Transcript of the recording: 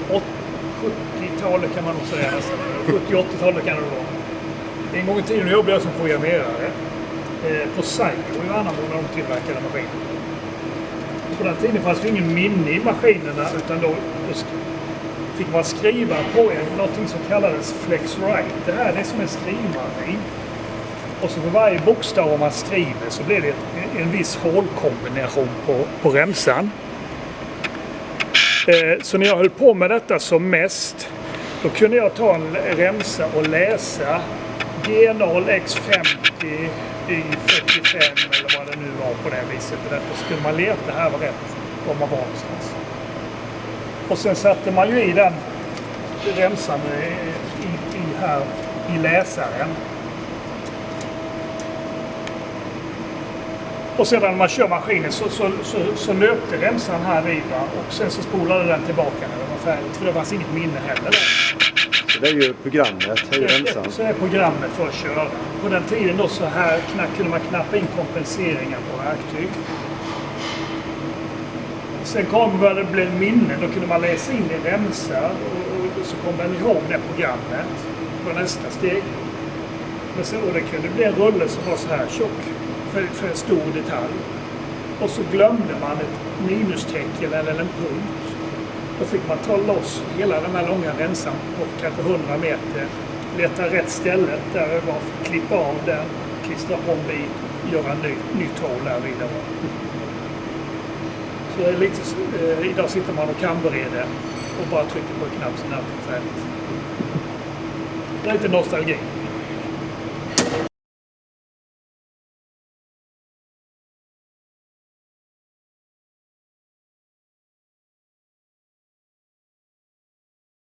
70-talet kan man nog säga nästan. 70-80-talet kan det vara. En gång i tiden jobbade jag som programmerare på Psycho i Värnamo när de tillverkade maskiner. På den tiden fanns det ingen minne i maskinerna utan då fick man skriva på någonting som kallades FlexWrite. Det här är som en skrivmaskin. Och så för varje bokstav man skriver så blir det en viss hålkombination på remsan. Så när jag höll på med detta som mest, då kunde jag ta en remsa och läsa G0X50 i 45 eller vad det nu var på det viset. Och så skulle man leta här var rätt om man var någonstans. Och sen satte man ju i den remsan här i läsaren. Och sedan när man kör maskinen så löpte remsan här i, va? Och sen så spolade den tillbaka när den var färdigt. För det fanns inget minne heller där. Så det är ju programmet, det är ju remsan. Så är programmet för att köra. På den tiden då så här kunde man knappa in kompenseringar på verktyg. Sen började det bli minne, då kunde man läsa in i remsar och så kom man ihåg det programmet på nästa steg. Men sen, och det kunde bli en rulle som var så här tjock för en stor detalj. Och så glömde man ett minustecken eller en punkt. Då fick man ta loss hela den här långa rensan på kanske 100 meter. Leta rätt ställe där det var, klippa av den, klistra på en bit, göra en nytt hål där vidare. Så det är lite, idag sitter man och kan bereda och bara trycker på en knapp så när det är färdigt. Det är lite nostalgi.